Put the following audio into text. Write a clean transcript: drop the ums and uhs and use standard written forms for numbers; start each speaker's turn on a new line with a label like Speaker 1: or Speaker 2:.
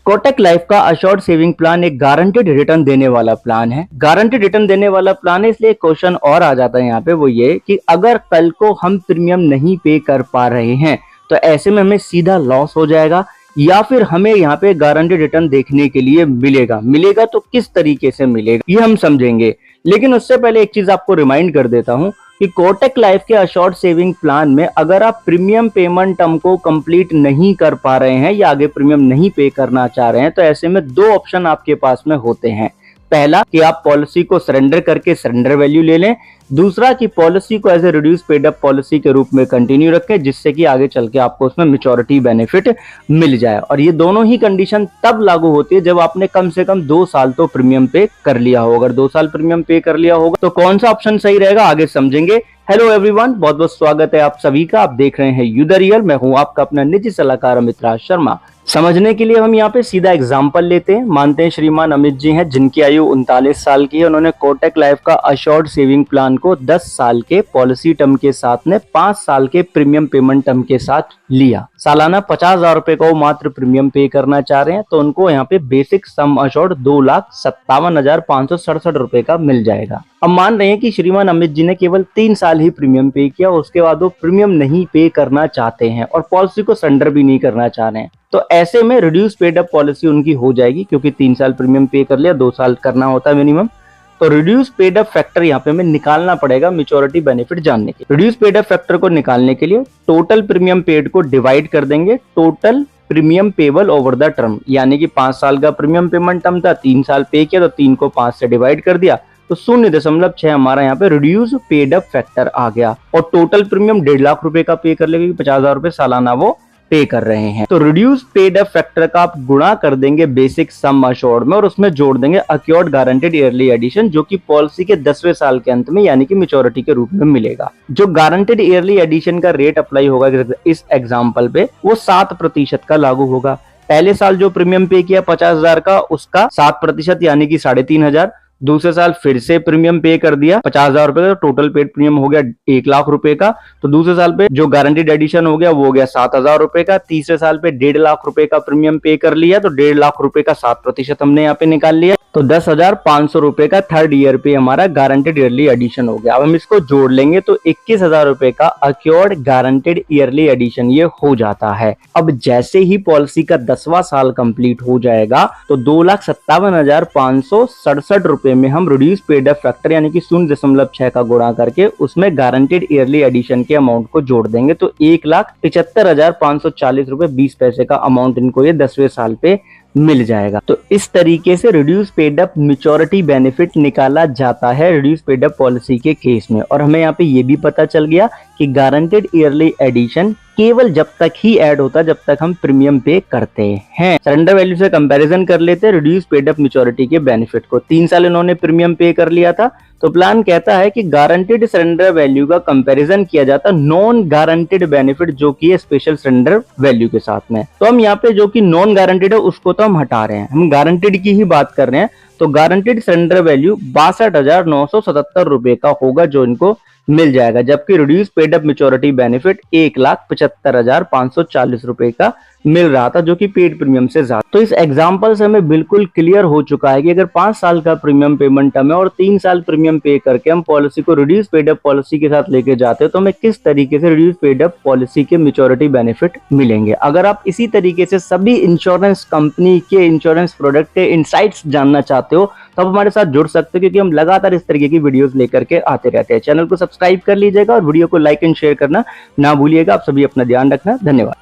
Speaker 1: Kotak life का assured saving plan एक guaranteed return देने वाला प्लान है। गारंटेड रिटर्न देने वाला प्लान है, इसलिए क्वेश्चन और आ जाता है यहाँ पे, वो ये कि अगर कल को हम प्रीमियम नहीं पे कर पा रहे हैं तो ऐसे में हमें सीधा लॉस हो जाएगा या फिर हमें यहाँ पे गारंटेड रिटर्न देखने के लिए मिलेगा तो किस तरीके से मिलेगा ये हम समझेंगे। लेकिन उससे पहले एक चीज आपको रिमाइंड कर देता हूँ कि कोटक लाइफ के अशोर्ड सेविंग प्लान में अगर आप प्रीमियम पेमेंट टर्म को कंप्लीट नहीं कर पा रहे हैं या आगे प्रीमियम नहीं पे करना चाह रहे हैं तो ऐसे में दो ऑप्शन आपके पास में होते हैं। पहला कि आप पॉलिसी को सरेंडर करके सरेंडर वैल्यू ले लें, दूसरा कि पॉलिसी को as a reduce paid up policy के रूप में कंटिन्यू रखें जिससे कि आगे चल के आपको उसमें मैच्योरिटी बेनिफिट मिल जाए। और ये दोनों ही कंडीशन तब लागू होती है जब आपने कम से कम 2 साल तो प्रीमियम पे कर लिया होगा। अगर 2 साल प्रीमियम पे कर लिया होगा तो कौन सा ऑप्शन सही रहेगा आगे समझेंगे। हेलो एवरीवन, बहुत बहुत स्वागत है आप सभी का। आप देख रहे हैं यू द रियल। मैं हूं आपका अपना निजी सलाहकार अमित शर्मा। समझने के लिए हम यहाँ पे सीधा एग्जाम्पल लेते हैं। मानते हैं श्रीमान अमित जी हैं जिनकी आयु 39 साल की है। उन्होंने कोटक लाइफ का अशोर्ड सेविंग प्लान को 10 साल के पॉलिसी टर्म के साथ में 5 साल के प्रीमियम पेमेंट टर्म के साथ लिया। सालाना 50,000 रुपए का वो मात्र प्रीमियम पे करना चाह रहे हैं तो उनको यहाँ पे बेसिक सम अशोर्ड 2,57,567 रुपए का मिल जाएगा। अब मान रहे हैं कि श्रीमान अमित जी ने केवल 3 साल ही प्रीमियम पे किया, उसके बाद वो प्रीमियम नहीं पे करना चाहते हैं और पॉलिसी को सरेंडर भी नहीं करना चाह रहे हैं। तो ऐसे में रिड्यूस पेड अप पॉलिसी उनकी हो जाएगी क्योंकि 3 साल प्रीमियम पे कर लिया, 2 साल करना होता है मिनिमम। तो रिड्यूस पेड अप फैक्टर यहाँ पे हमें निकालना पड़ेगा मैच्योरिटी बेनिफिट जानने के। रिड्यूस पेड अप फैक्टर को निकालने के लिए टोटल प्रीमियम पेड को डिवाइड कर देंगे total premium payable over the term, यानी कि 5 साल का प्रीमियम पेमेंट टर्म था, 3 साल पे किया तो 3 को 5 से डिवाइड कर दिया तो 0.6 हमारा यहाँ पे रिड्यूस पेड अप फैक्टर आ गया। और टोटल प्रीमियम 1.5 लाख रुपए का पे कर लेंगे, 50,000 रुपए सालाना वो पे कर रहे हैं। तो रिड्यूस पेड अप फैक्टर का आप गुणा कर देंगे बेसिक सम अशोर्ड में और उसमें जोड़ देंगे अक्योर्ड गारंटेड ईयरली एडिशन जो कि पॉलिसी के 10वें साल के अंत में यानी कि मैच्योरिटी के रूप में मिलेगा। जो गारंटेड ईयरली एडिशन का रेट अप्लाई होगा इस एग्जाम्पल पे वो 7% का लागू होगा। पहले साल जो प्रीमियम पे किया 50,000 का उसका 7% यानी कि 3,500। दूसरे साल फिर से प्रीमियम पे कर दिया 50,000 रुपए का, टोटल पेड प्रीमियम हो गया 1 लाख रुपए का। तो दूसरे साल पे जो गारंटीड एडिशन हो गया वो हो गया 7,000 रुपए का। तीसरे साल पे 1.5 लाख रुपए का प्रीमियम पे कर लिया तो 1.5 लाख रुपए का 7% हमने यहाँ पे निकाल लिया तो 10,500 रुपए का थर्ड ईयर पे हमारा गारंटेड ईयरली एडिशन हो गया। अब हम इसको जोड़ लेंगे तो 21,000 रुपए का अक्योर्ड गारंटेड ईयरली एडिशन ये हो जाता है। अब जैसे ही पॉलिसी का 10वां साल कंप्लीट हो जाएगा तो 2,57,567 रुपए में हम रिड्यूस पेड अप फैक्टर यानी कि 0.6 का गुणा करके उसमें गारंटेड ईयरली एडिशन के अमाउंट को जोड़ देंगे तो 1,75,540 रुपए 20 पैसे का अमाउंट इनको ये 10वें साल पे मिल जाएगा। तो इस तरीके से reduce paid up maturity benefit निकाला जाता है रिड्यूस पेड अप पॉलिसी के केस में। और हमें यहाँ पे ये भी पता चल गया कि गारंटेड ईयरली एडिशन केवल जब तक ही ऐड होता है जब तक हम प्रीमियम पे करते हैं। सरेंडर वैल्यू से कंपैरिजन कर लेते हैं रिड्यूस पेड अप मैच्योरिटी के बेनिफिट को। 3 साल इन्होंने प्रीमियम पे कर लिया था तो प्लान कहता है कि गारंटेड सरेंडर वैल्यू का कंपैरिजन किया जाता है नॉन गारंटेड बेनिफिट जो कि है स्पेशल सरेंडर वैल्यू के साथ में। तो हम यहाँ पे जो कि नॉन गारंटेड है उसको तो हम हटा रहे हैं, हम गारंटेड की ही बात कर रहे हैं। तो गारंटेड सरेंडर वैल्यू 62,977 रुपए का होगा जो इनको मिल जाएगा, जबकि reduce paid up maturity benefit 1,75,540 रुपए का मिल रहा था जो कि पेड प्रीमियम से ज्यादा। तो इस एग्जांपल से हमें बिल्कुल क्लियर हो चुका है कि अगर 5 साल का प्रीमियम पेमेंट टर्म है और 3 साल प्रीमियम पे करके हम पॉलिसी को रिड्यूस पेड अप पॉलिसी के साथ लेके जाते हैं तो हमें किस तरीके से रिड्यूस पेड अप पॉलिसी के मैच्योरिटी बेनिफिट मिलेंगे। अगर आप इसी तरीके से सभी इंश्योरेंस कंपनी के इंश्योरेंस प्रोडक्ट के इनसाइट्स जानना चाहते हो तो आप हमारे साथ जुड़ सकते हो क्योंकि हम लगातार इस तरीके की वीडियोस लेकर के आते रहते हैं। चैनल को सब्सक्राइब कर लीजिएगा और वीडियो को लाइक एंड शेयर करना ना भूलिएगा। आप सभी अपना ध्यान रखना। धन्यवाद।